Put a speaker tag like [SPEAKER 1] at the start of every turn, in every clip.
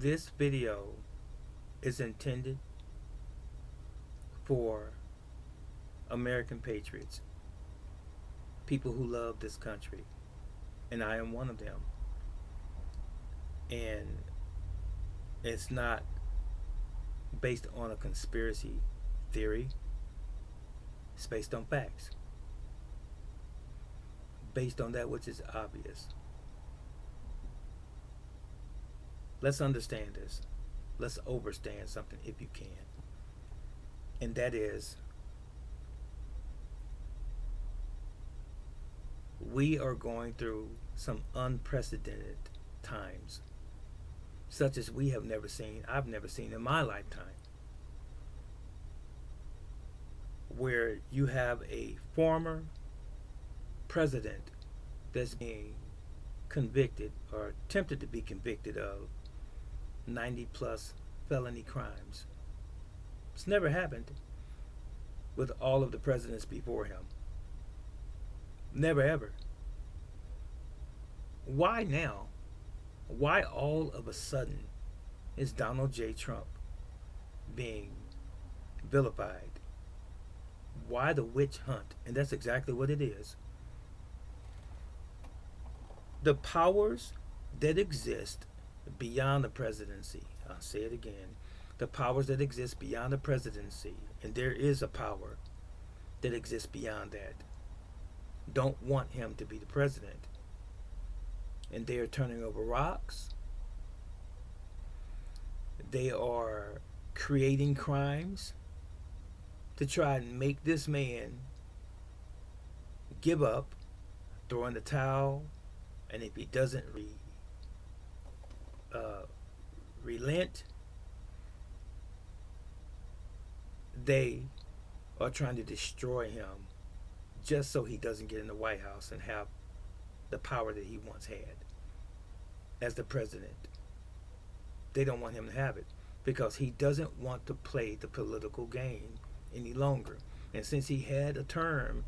[SPEAKER 1] This video is intended for American patriots, people who love this country, and I am one of them. And it's not based on a conspiracy theory, it's based on facts, based on that which is obvious. Let's understand this. Let's overstand something if you can. And that is, we are going through some unprecedented times, such as we have never seen, I've never seen in my lifetime, where you have a former president that's being convicted or attempted to be convicted of 90 plus felony crimes. It's never happened with all of the presidents before him. Never ever. Why now? Why all of a sudden is Donald J. Trump being vilified? Why the witch hunt? And that's exactly what it is. The powers that exist beyond the presidency, I'll say it again, the powers that exist beyond the presidency, and there is a power that exists beyond that, don't want him to be the president. And they are turning over rocks. They are creating crimes to try and make this man give up, throw in the towel, and if he doesn't relent, they are trying to destroy him just so he doesn't get in the White House and have the power that he once had as the president. They don't want him to have it because he doesn't want to play the political game any longer. And since he had a term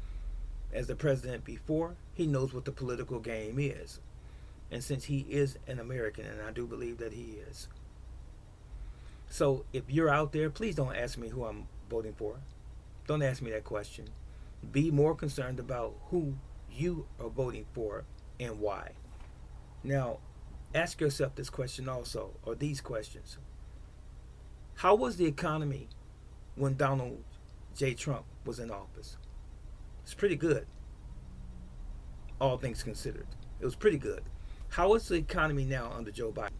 [SPEAKER 1] as the president before, he knows what the political game is. And since he is an American, and I do believe that he is. So if you're out there, please don't ask me who I'm voting for. Don't ask me that question. Be more concerned about who you are voting for and why. Now, ask yourself this question also, or these questions. How was the economy when Donald J. Trump was in office? It's pretty good, all things considered. It was pretty good. How is the economy now under Joe Biden?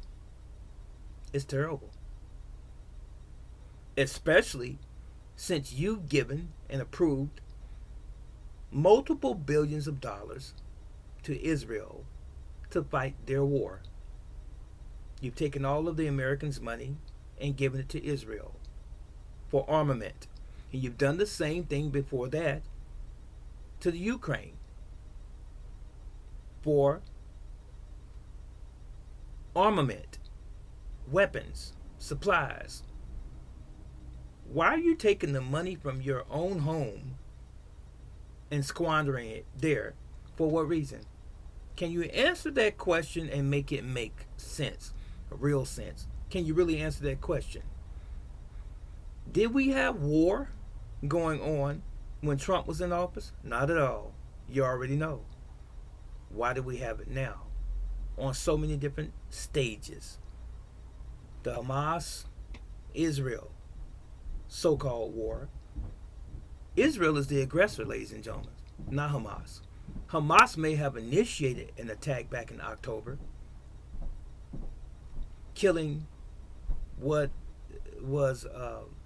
[SPEAKER 1] It's terrible. Especially since you've given and approved multiple billions of dollars to Israel to fight their war. You've taken all of the Americans' money and given it to Israel for armament. And you've done the same thing before that to the Ukraine for armament, weapons, supplies. Why are you taking the money from your own home and squandering it there? For what reason? Can you answer that question and make it make sense, real sense? Can you really answer that question? Did we have war going on when Trump was in office? Not at all. You already know. Why do we have it now? On so many different stages. The Hamas, Israel, so-called war. Israel is the aggressor, ladies and gentlemen, not Hamas. Hamas may have initiated an attack back in October, killing what was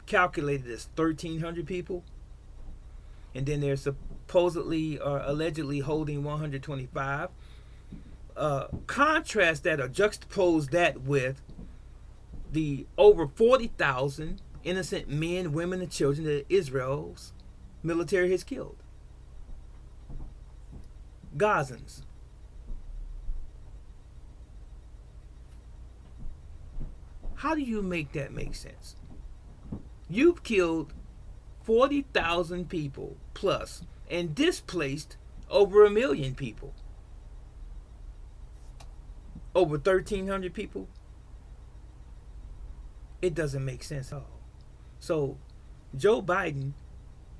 [SPEAKER 1] calculated as 1,300 people, and then they're supposedly or allegedly holding 125. Contrast that or juxtapose that with the over 40,000 innocent men, women, and children that Israel's military has killed. Gazans. How do you make that make sense? You've killed 40,000 people plus and displaced over 1 million people. Over 1,300 people It doesn't make sense at all. So Joe Biden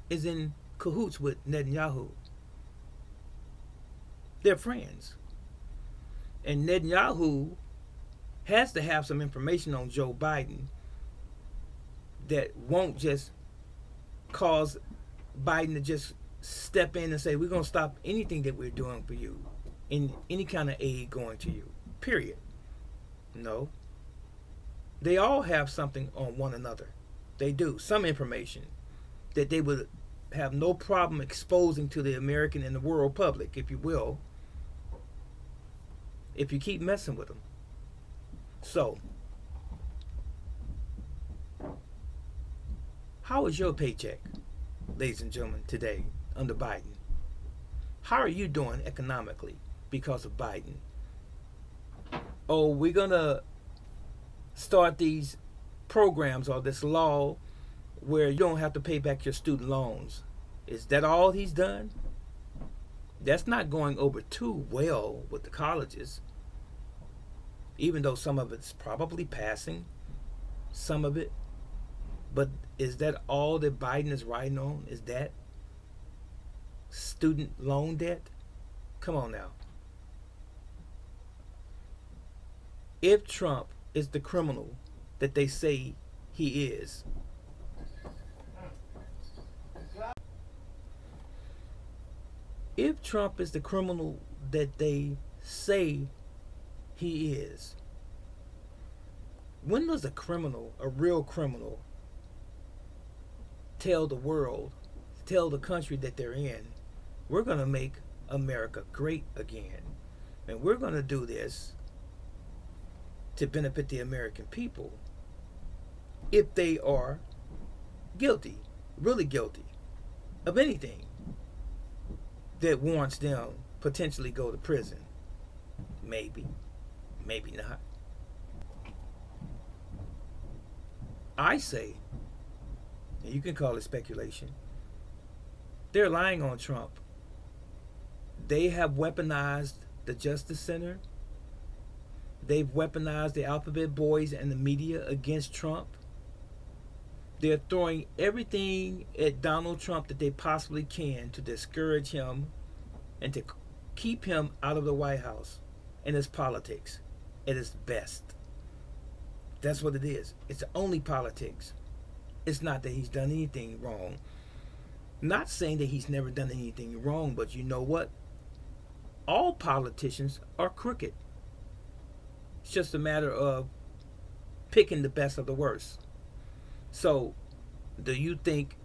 [SPEAKER 1] is in cahoots with Netanyahu. They're friends. And Netanyahu has to have some information on Joe Biden that won't just cause Biden to just step in and say, we're going to stop anything that we're doing for you, in any kind of aid going to you, period. No. They all have something on one another. They do. Some information that they would have no problem exposing to the American and the world public, if you will, if you keep messing with them. So, how is your paycheck, ladies and gentlemen, today under Biden? How are you doing economically because of Biden? Oh, we're going to start these programs or this law where you don't have to pay back your student loans. Is that all he's done? That's not going over too well with the colleges, even though some of it's probably passing, some of it. But is that all that Biden is riding on? Is that student loan debt? Come on now. If Trump is the criminal that they say he is, if Trump is the criminal that they say he is, when does a criminal, a real criminal, tell the world, tell the country that they're in, we're going to make America great again, and we're going to do this to benefit the American people, if they are guilty, really guilty of anything that warrants them potentially go to prison? Maybe, maybe not. I say, and you can call it speculation, they're lying on Trump. They have weaponized the Justice Center. They've weaponized the alphabet boys and the media against Trump. They're throwing everything at Donald Trump that they possibly can to discourage him and to keep him out of the White House and his politics at its best. That's what it is. It's only politics. It's not that he's done anything wrong. Not saying that he's never done anything wrong, but you know what? All politicians are crooked. It's just a matter of picking the best of the worst. So, do you think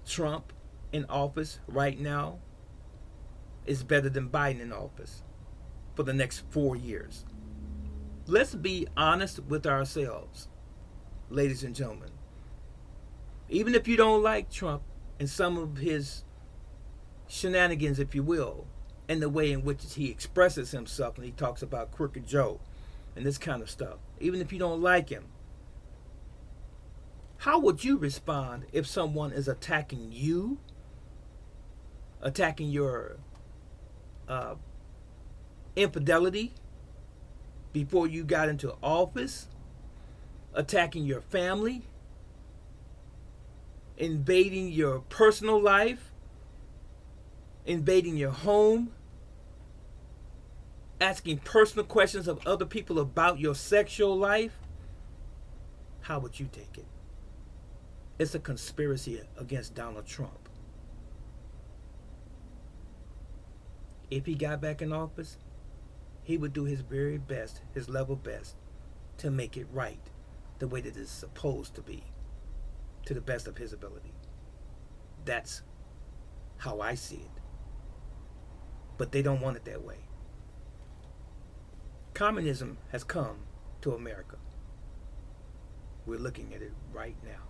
[SPEAKER 1] Trump in office right now is better than Biden in office for the next 4 years? Let's be honest with ourselves, ladies and gentlemen. Even if you don't like Trump and some of his shenanigans, if you will, and the way in which he expresses himself when he talks about Crooked Joe and this kind of stuff, even if you don't like him, how would you respond if someone is attacking you, attacking your infidelity before you got into office, attacking your family, invading your personal life, invading your home, asking personal questions of other people about your sexual life? How would you take it? It's a conspiracy against Donald Trump. If he got back in office, he would do his very best, his level best, to make it right the way that it's supposed to be, to the best of his ability. That's how I see it. But they don't want it that way. Communism has come to America. We're looking at it right now.